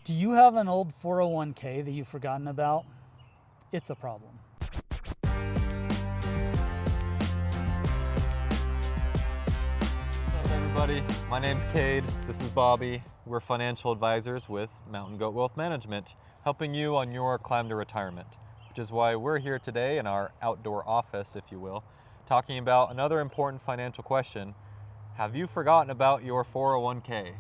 Do you have an old 401k that you've forgotten about? It's a problem. What's up, everybody? My name's Cade. This is Bobby. We're financial advisors with Mountain Goat Wealth Management, helping you on your climb to retirement, which is why we're here today in our outdoor office, if you will, talking about another important financial question. Have you forgotten about your 401k?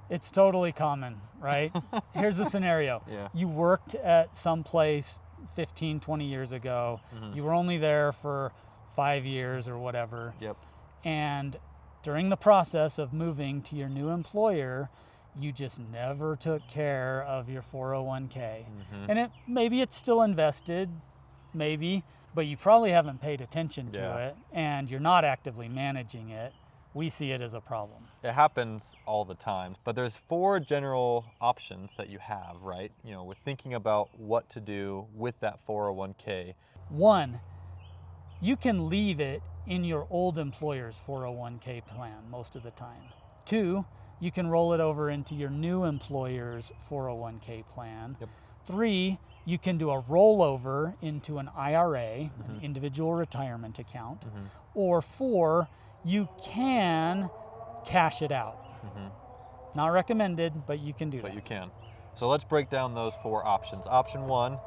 It's totally common, right? Here's the scenario. Yeah. You worked at some place 15, 20 years ago. You were only there for 5 years or whatever. Yep. And during the process of moving to your new employer, you just never took care of your 401k. And maybe it's still invested, maybe, but you probably haven't paid attention to it, and you're not actively managing it. We see it as a problem. It happens all the time, but there's 4 general options that you have, right? You know, with thinking about what to do with that 401k. 1, you can leave it in your old employer's 401k plan most of the time. 2, you can roll it over into your new employer's 401k plan. 3, you can do a rollover into an IRA, an individual retirement account. Or 4, you can cash it out. Not recommended, but you can do that. But you can. So let's break down those 4 options. Option 1,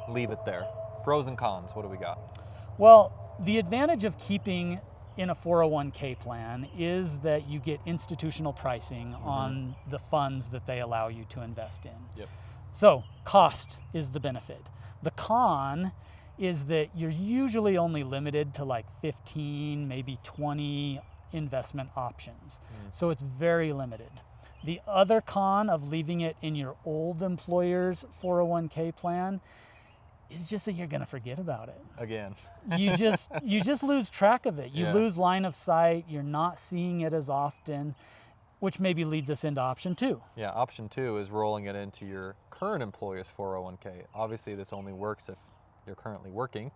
leave it there. Pros and cons, what do we got? Well, the advantage of keeping in a 401k plan is that you get institutional pricing on the funds that they allow you to invest in. So cost is the benefit. The con is that you're usually only limited to like 15, maybe 20 investment options. So it's very limited. The other con of leaving it in your old employer's 401k plan is just that you're going to forget about it. Again. You just lose track of it. You lose line of sight. You're not seeing it as often, which maybe leads us into option 2. Yeah, option 2 is rolling it into your current employer's 401k. Obviously, this only works if you're currently working,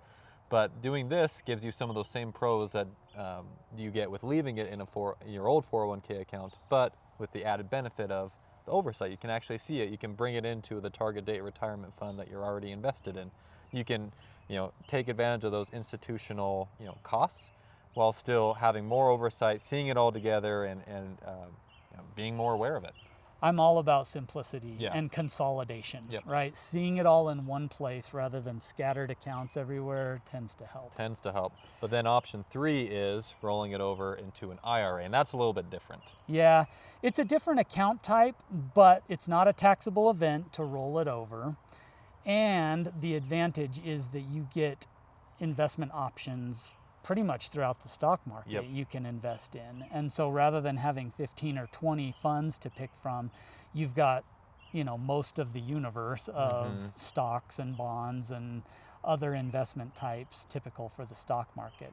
but doing this gives you some of those same pros that you get with leaving it in your old 401k account, but with the added benefit of the oversight. You can actually see it. You can bring it into the target date retirement fund that you're already invested in. You can, take advantage of those institutional, costs while still having more oversight, seeing it all together, and being more aware of it. I'm all about simplicity and consolidation, right? Seeing it all in one place rather than scattered accounts everywhere tends to help. But then option 3 is rolling it over into an IRA, and that's a little bit different. Yeah, it's a different account type, but it's not a taxable event to roll it over. And the advantage is that you get investment options pretty much throughout the stock market you can invest in. And so rather than having 15 or 20 funds to pick from, you've got, most of the universe of stocks and bonds and other investment types typical for the stock market.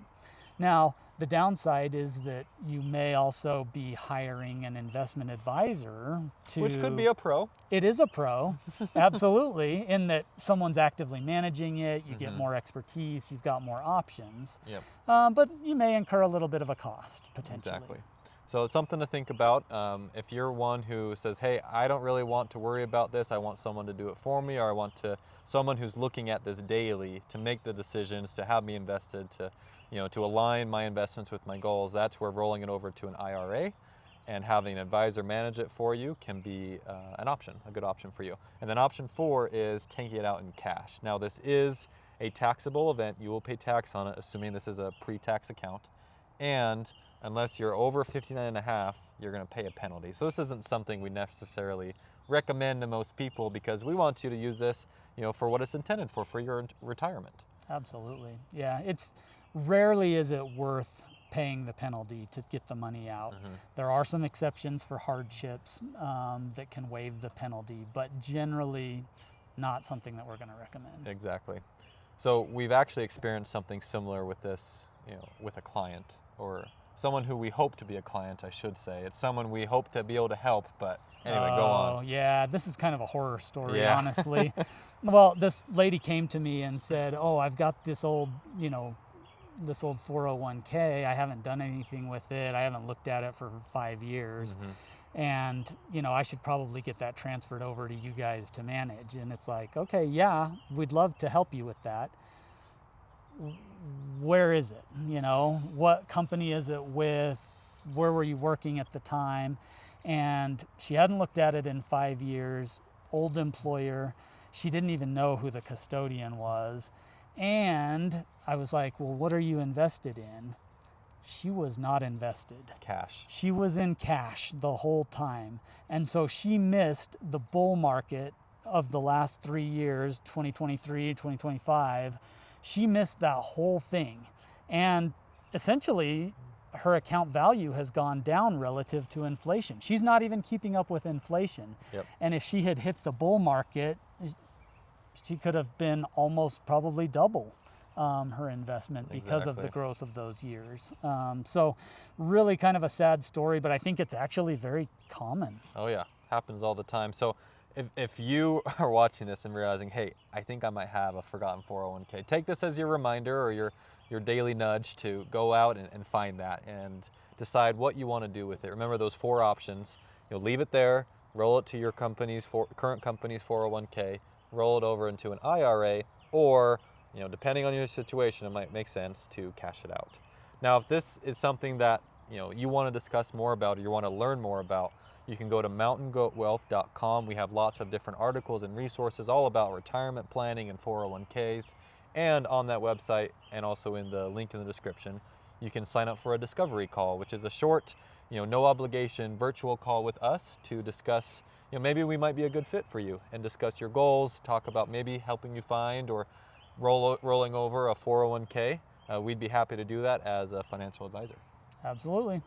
Now, the downside is that you may also be hiring an investment advisor Which could be a pro. It is a pro, absolutely, in that someone's actively managing it, you get more expertise, you've got more options. But you may incur a little bit of a cost, potentially. Exactly. So it's something to think about. If you're one who says, hey, I don't really want to worry about this, I want someone to do it for me, or I want someone who's looking at this daily to make the decisions, to have me invested, to align my investments with my goals, that's where rolling it over to an IRA and having an advisor manage it for you can be a good option for you. And then option 4 is taking it out in cash. Now, this is a taxable event. You will pay tax on it, assuming this is a pre-tax account. And unless you're over 59.5, you're going to pay a penalty. So this isn't something we necessarily recommend to most people, because we want you to use this, for what it's intended for your retirement. Absolutely. Yeah, it's rarely is it worth paying the penalty to get the money out. There are some exceptions for hardships that can waive the penalty, but generally not something that we're going to recommend. Exactly. So we've actually experienced something similar with this, with a client, or someone who we hope to be a client, I should say. It's someone we hope to be able to help, but anyway, go on. Oh, yeah, this is kind of a horror story, honestly. Well, this lady came to me and said, I've got this old 401k. I haven't done anything with it. I haven't looked at it for 5 years. and I should probably get that transferred over to you guys to manage. And it's like, okay, yeah, we'd love to help you with that. Where is it? What company is it with? Where were you working at the time? And she hadn't looked at it in 5 years, old employer. She didn't even know who the custodian was. And I was like, well, what are you invested in? She was not invested. Cash. She was in cash the whole time. And so she missed the bull market of the last 3 years, 2023, 2025. She missed that whole thing. And essentially, her account value has gone down relative to inflation. She's not even keeping up with inflation. Yep. And if she had hit the bull market, she could have been almost probably double her investment because of the Exactly. growth of those years. So really kind of a sad story, but I think it's actually very common. Oh yeah, happens all the time. So if you are watching this and realizing, hey, I think I might have a forgotten 401k, take this as your reminder or your daily nudge to go out and find that and decide what you want to do with it. Remember those 4 options. You'll leave it there, roll it to your current company's 401k, roll it over into an IRA, or depending on your situation, it might make sense to cash it out. Now, if this is something that you want to discuss more about or you want to learn more about, you can go to mountaingoatwealth.com. We have lots of different articles and resources all about retirement planning and 401ks. And on that website, and also in the link in the description, you can sign up for a discovery call, which is a short, no obligation virtual call with us to discuss, maybe we might be a good fit for you and discuss your goals, talk about maybe helping you find or rolling over a 401k. We'd be happy to do that as a financial advisor. Absolutely.